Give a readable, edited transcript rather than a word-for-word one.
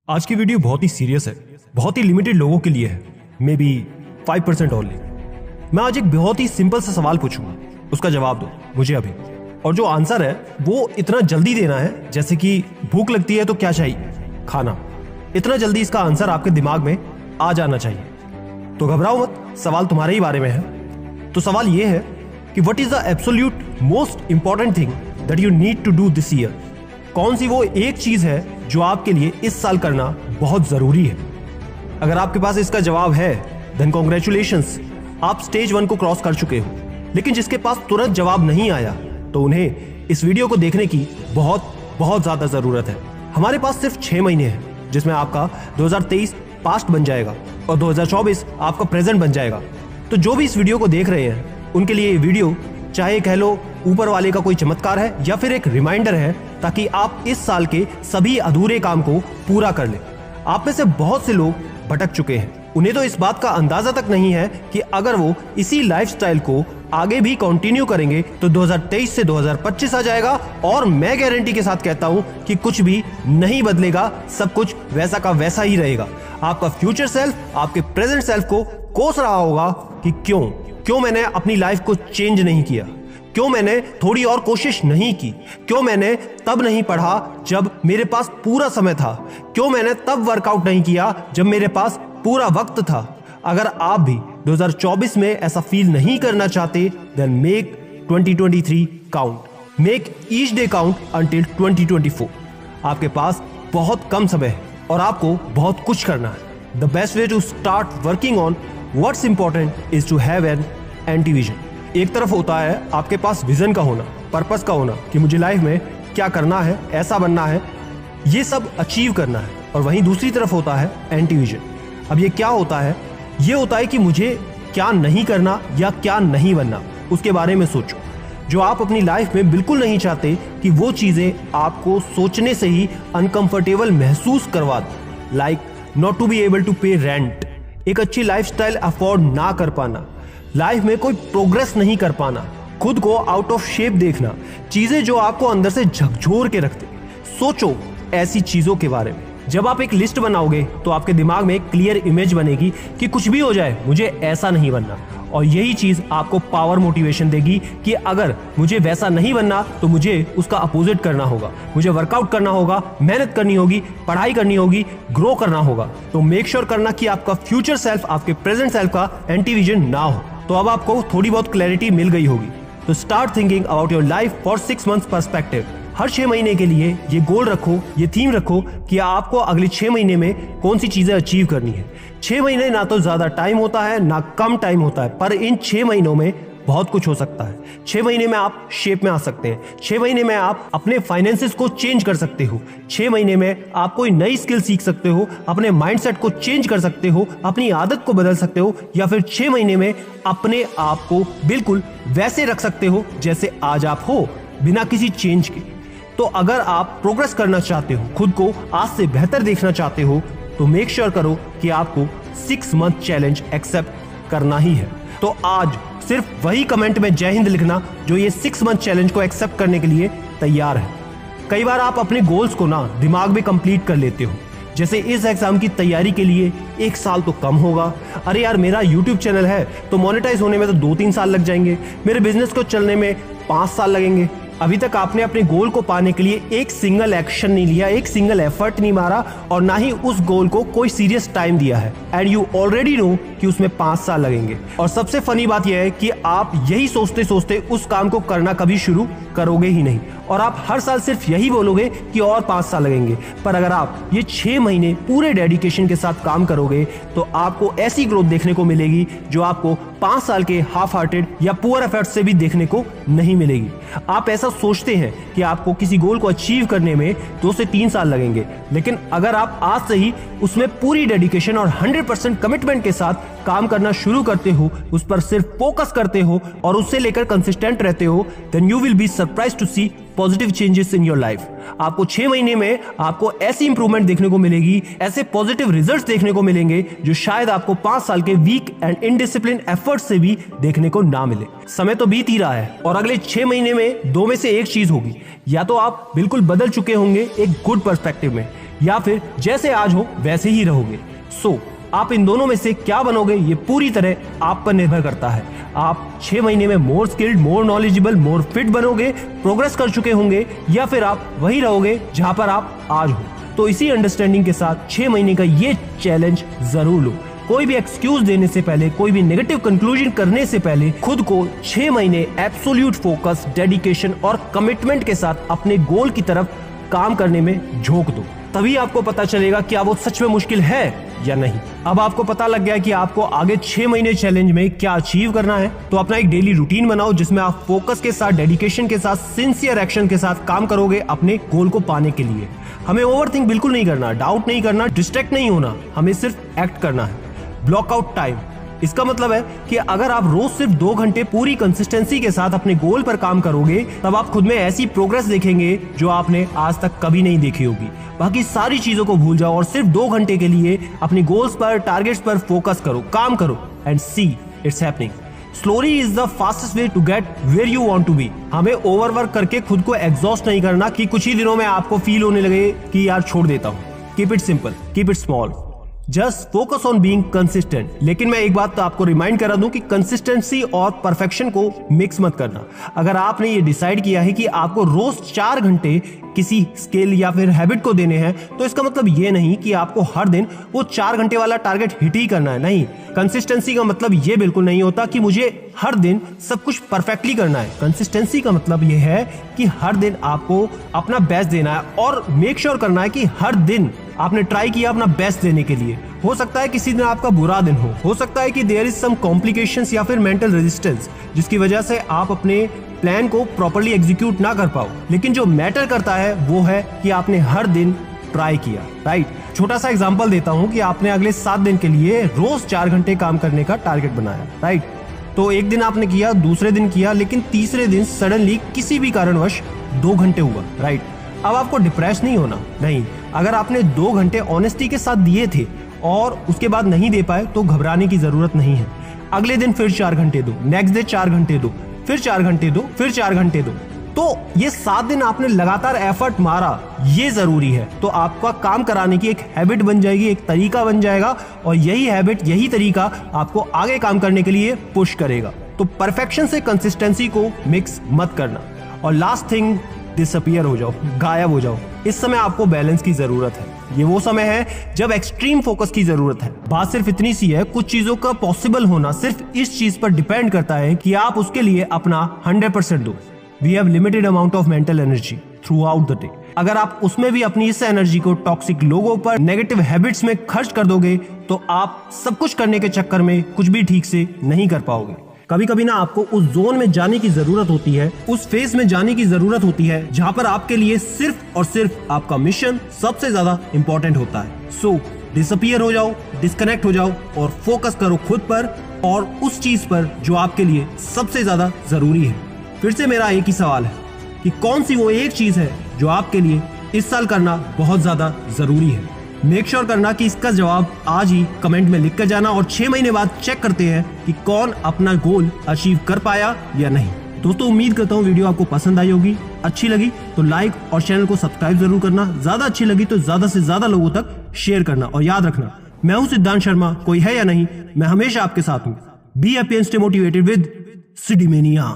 आज की वीडियो बहुत ही सीरियस है, बहुत ही लिमिटेड लोगों के लिए है, मे बी 5% ओनली। मैं आज एक बहुत ही सिंपल सा सवाल पूछूंगा, उसका जवाब दो मुझे अभी। और जो आंसर है वो इतना जल्दी देना है जैसे कि भूख लगती है तो क्या चाहिए, खाना। इतना जल्दी इसका आंसर आपके दिमाग में आ जाना चाहिए। तो घबराओ मत, सवाल तुम्हारे ही बारे में है। तो सवाल ये है कि what is the absolute most important thing that you need to do this year. कौन सी वो एक चीज है जो आपके लिए इस साल करना बहुत जरूरी है। अगर आपके पास इसका जवाब है देन कॉन्ग्रेचुलेशंस, आप स्टेज 1 को क्रॉस कर चुके हो। लेकिन जिसके पास तुरंत जवाब नहीं आया तो उन्हें इस वीडियो को देखने की बहुत बहुत ज्यादा जरूरत है। हमारे पास सिर्फ 6 महीने हैं जिसमें आपका 2023 पास्ट बन जाएगा और 2024 आपका प्रेजेंट बन जाएगा। तो जो भी इस वीडियो को देख रहे हैं उनके लिए ये वीडियो चाहे कह लो ऊपर वाले का कोई चमत्कार है या फिर एक रिमाइंडर है, ताकि आप इस साल के सभी अधूरे काम को पूरा कर लें। आप में से बहुत से लोग भटक चुके हैं, उन्हें तो इस बात का अंदाजा तक नहीं है कि अगर वो इसी लाइफस्टाइल को आगे भी कंटिन्यू करेंगे तो 2023 से 2025 आ जाएगा। और मैं गारंटी के साथ कहता हूं कि कुछ भी नहीं बदलेगा, सब कुछ वैसा का वैसा ही रहेगा। आपका फ्यूचर सेल्फ आपके प्रेजेंट सेल्फ को कोस रहा होगा कि क्यों मैंने अपनी लाइफ को चेंज नहीं किया, क्यों मैंने थोड़ी और कोशिश नहीं की, क्यों मैंने तब नहीं पढ़ा जब मेरे पास पूरा समय था, क्यों मैंने तब वर्कआउट नहीं किया जब मेरे पास पूरा वक्त था। अगर आप भी 2024 में ऐसा फील नहीं करना चाहते then make 2023 count, make each day count until 2024। आपके पास बहुत कम समय है और आपको बहुत कुछ करना है। The best way to start working on what's important is to have an anti vision. एक तरफ होता है आपके पास विजन का होना, पर्पस का होना कि मुझे लाइफ में क्या करना है, ऐसा बनना है, ये सब अचीव करना है। और वहीं दूसरी तरफ होता है एंटी विजन। अब ये क्या होता है? ये होता है कि मुझे क्या नहीं करना या क्या नहीं बनना, उसके बारे में सोचो। जो आप अपनी लाइफ में बिल्कुल नहीं चाहते कि वो चीजें आपको सोचने से ही अनकंफर्टेबल महसूस करवा दो। Like not to be able to pay rent, एक अच्छी लाइफस्टाइल अफोर्ड ना कर पाना, लाइफ में कोई प्रोग्रेस नहीं कर पाना, खुद को आउट ऑफ शेप देखना, चीजें जो आपको अंदर से झकझोर के रखते। सोचो ऐसी चीजों के बारे में। जब आप एक लिस्ट बनाओगे तो आपके दिमाग में एक क्लियर इमेज बनेगी कि कुछ भी हो जाए मुझे ऐसा नहीं बनना। और यही चीज आपको पावर मोटिवेशन देगी कि अगर मुझे वैसा नहीं बनना तो मुझे उसका अपोजिट करना होगा, मुझे वर्कआउट करना होगा, मेहनत करनी होगी, पढ़ाई करनी होगी, ग्रो करना होगा। तो मेक श्योर करना कि आपका फ्यूचर सेल्फ आपके प्रेजेंट सेल्फ का एंटी विजन ना हो। तो अब आपको थोड़ी बहुत क्लैरिटी मिल गई होगी। तो start thinking about your life for 6 months perspective. हर 6 महीने के लिए ये गोल रखो, ये थीम रखो कि आपको अगले 6 महीने में कौन सी चीजें अचीव करनी है। 6 महीने ना तो ज्यादा टाइम होता है ना कम टाइम होता है, पर इन 6 महीनों में बहुत कुछ हो सकता है। 6 महीने में आप शेप में आ सकते हैं। 6 महीने में आप अपने फाइनेंसेस को चेंज कर सकते हो। 6 महीने में आप कोई नई स्किल सीख सकते हो, अपने माइंडसेट को चेंज कर सकते हो, अपनी आदत को बदल सकते हो, या फिर 6 महीने में अपने आप को बिल्कुल वैसे रख सकते हो जैसे आज आप हो, बिना किसी चेंज के। तो अगर आप प्रोग्रेस करना चाहते हो, खुद को आज से बेहतर देखना चाहते हो, तो मेक श्योर करो कि आपको 6 मंथ चैलेंज एक्सेप्ट करना ही है। तो आज सिर्फ वही कमेंट में जय हिंद लिखना जो ये 6 मंथ चैलेंज को एक्सेप्ट करने के लिए तैयार है। कई बार आप अपने गोल्स को ना दिमाग में कंप्लीट कर लेते हो, जैसे इस एग्जाम की तैयारी के लिए 1 साल तो कम होगा। अरे यार मेरा यूट्यूब चैनल है तो मोनेटाइज होने में तो 2-3 साल लग जाएंगे, मेरे बिजनेस को चलने में 5 साल लगेंगे। अभी तक आपने अपने गोल को पाने के लिए एक सिंगल एक्शन नहीं लिया, एक सिंगल एफर्ट नहीं मारा, और ना ही उस गोल को कोई सीरियस टाइम दिया है। एंड यू ऑलरेडी नो कि उसमें 5 साल लगेंगे। और सबसे फनी बात यह है कि आप यही सोचते सोचते उस काम को करना कभी शुरू करोगे ही नहीं, और आप हर साल सिर्फ यही बोलोगे कि और 5 साल लगेंगे। पर अगर आप ये 6 महीने पूरे डेडिकेशन के साथ काम करोगे तो आपको ऐसी ग्रोथ देखने को मिलेगी जो आपको 5 साल के हाफ हार्टेड या पुअर एफर्ट से भी देखने को नहीं मिलेगी। आप ऐसा सोचते हैं कि आपको किसी गोल को अचीव करने में 2 से 3 साल लगेंगे, लेकिन अगर आप आज से ही उसमें पूरी डेडिकेशन और 100% कमिटमेंट के साथ काम करना शुरू करते हो, उस पर सिर्फ फोकस करते हो और उससे लेकर कंसिस्टेंट रहते हो, then you will be surprised to see positive changes in your life. आपको 6 महीने में आपको ऐसी इंप्रूवमेंट देखने को मिलेगी, ऐसे पॉजिटिव रिजल्ट्स देखने को मिलेंगे जो शायद आपको 5 साल के वीक एंड इनडिसिप्लिन एफर्ट से भी देखने को ना मिले। समय तो बीत ही रहा है और अगले 6 महीने में 2 में से एक चीज होगी, या तो आप बिल्कुल बदल चुके होंगे एक गुड पर्सपेक्टिव में, या फिर जैसे आज हो वैसे ही रहोगे। आप इन दोनों में से क्या बनोगे ये पूरी तरह आप पर निर्भर करता है। आप 6 महीने में मोर स्किल्ड, मोर नॉलेजेबल, मोर फिट बनोगे, प्रोग्रेस कर चुके होंगे, या फिर आप वही रहोगे जहां पर आप आज हो। तो इसी अंडरस्टैंडिंग के साथ 6 महीने का ये चैलेंज जरूर लो। कोई भी एक्सक्यूज देने से पहले, कोई भी नेगेटिव कंक्लूजन करने से पहले खुद को 6 महीने एब्सोल्यूट फोकस, डेडिकेशन और कमिटमेंट के साथ अपने गोल की तरफ काम करने में झोंक दो। तभी आपको पता चलेगा कि वो सच में मुश्किल है या नहीं। अब आपको पता लग गया कि आपको आगे 6 महीने चैलेंज में क्या अचीव करना है, तो अपना एक डेली रूटीन बनाओ जिसमें आप फोकस के साथ, डेडिकेशन के साथ, सिंसियर एक्शन के साथ काम करोगे अपने गोल को पाने के लिए। हमें ओवरथिंक बिल्कुल नहीं करना, डाउट नहीं करना, डिस्ट्रैक्ट नहीं होना, हमें सिर्फ एक्ट करना है। ब्लॉक आउट टाइम, इसका मतलब है कि अगर आप रोज सिर्फ 2 घंटे पूरी कंसिस्टेंसी के साथ अपने गोल पर काम करोगे, तब आप खुद में ऐसी प्रोग्रेस देखेंगे जो आपने आज तक कभी नहीं देखी होगी। बाकी सारी चीजों को भूल जाओ और सिर्फ 2 घंटे के लिए अपने गोल्स पर, टारगेट्स पर फोकस करो, काम करो and see it's happening. Slowly is the fastest way to get where you want to be. हमें ओवरवर्क करके खुद को एग्जॉस्ट नहीं करना कि कुछ ही दिनों में आपको फील होने लगे कि यार छोड़ देता हूं। Keep it simple, keep it small, just focus on being consistent. लेकिन मैं एक बात तो आपको रिमाइंड करा दूं कि कंसिस्टेंसी और परफेक्शन को मिक्स मत करना। अगर आपने ये डिसाइड किया है कि आपको रोज 4 घंटे किसी स्किल या फिर हैबिट को देने हैं, तो इसका मतलब ये नहीं कि आपको हर दिन वो 4 घंटे वाला टारगेट हिट ही करना है। नहीं, कंसिस्टेंसी का मतलब ये बिल्कुल नहीं होता कि मुझे हर दिन सब कुछ परफेक्टली करना है। कंसिस्टेंसी का मतलब ये है कि हर दिन आपको अपना बेस्ट देना है और मेक श्योर करना है कि हर दिन आपने ट्राई किया अपना बेस्ट देने के लिए। हो सकता है किसी दिन आपका बुरा दिन हो सकता है कि देयर इज सम कॉम्प्लिकेशंस या फिर मेंटल रेजिस्टेंस, जिसकी वजह से आप अपने प्लान को प्रॉपर्ली एग्जीक्यूट ना कर पाओ। लेकिन जो मैटर करता है वो है कि आपने हर दिन ट्राई किया, राइट। छोटा सा एग्जांपल देता हूं कि आपने अगले 7 दिन के लिए रोज 4 घंटे काम करने का टारगेट बनाया, राइट। तो एक दिन आपने किया, दूसरे दिन किया, लेकिन तीसरे दिन सडनली किसी भी कारणवश 2 घंटे हुआ, राइट। अब आपको डिप्रेस नहीं होना, नहीं। अगर आपने 2 घंटे ऑनेस्टी के साथ दिए थे और उसके बाद नहीं दे पाए तो घबराने की जरूरत नहीं है। अगले दिन फिर 4 घंटे दो, नेक्स्ट डे 4 घंटे दो, फिर 4 घंटे दो, फिर 4 घंटे दो। तो ये 7 दिन आपने लगातार एफर्ट मारा, ये जरूरी है। तो आपका काम कराने की एक हैबिट बन जाएगी, एक तरीका बन जाएगा, और यही हैबिट, यही तरीका आपको आगे काम करने के लिए पुश करेगा। तो परफेक्शन से कंसिस्टेंसी को मिक्स मत करना। और लास्ट थिंग, डिसअपीयर हो जाओ, गायब हो जाओ। इस समय आपको बैलेंस की जरूरत है। ये वो समय है जब एक्सट्रीम फोकस की जरूरत है। बात सिर्फ इतनी सी है, कुछ चीजों का पॉसिबल होना सिर्फ इस चीज पर डिपेंड करता है कि आप उसके लिए अपना 100% दो। We have limited amount of mental energy throughout the day. अगर आप उसमें भी अपनी इस एनर्जी को टॉक्सिक लोगों पर, नेगेटिव हैबिट्स में खर्च कर दोगे, तो आप सब कुछ करने के चक्कर में कुछ भी ठीक से नहीं कर पाओगे। कभी कभी ना आपको उस जोन में जाने की जरूरत होती है, उस फेज में जाने की जरूरत होती है जहां पर आपके लिए सिर्फ और सिर्फ आपका मिशन सबसे ज्यादा इंपॉर्टेंट होता है। सो डिसअपीयर हो जाओ, डिस्कनेक्ट हो जाओ और फोकस करो खुद पर और उस चीज पर जो आपके लिए सबसे ज्यादा जरूरी है। फिर से मेरा एक ही सवाल है कि कौन सी वो एक चीज है जो आपके लिए इस साल करना बहुत ज्यादा जरूरी है। मेक श्योर करना कि इसका जवाब आज ही कमेंट में लिख कर जाना, और 6 महीने बाद चेक करते हैं कि कौन अपना गोल अचीव कर पाया या नहीं। दोस्तों, उम्मीद करता हूँ वीडियो आपको पसंद आई होगी। अच्छी लगी तो लाइक और चैनल को सब्सक्राइब जरूर करना। ज्यादा अच्छी लगी तो ज्यादा से ज्यादा लोगों तक शेयर करना। और याद रखना, मैं हूँ सिद्धांत शर्मा, कोई है या नहीं, मैं हमेशा आपके साथ हूँ। Be happy and stay motivated with सिडीमेनिया।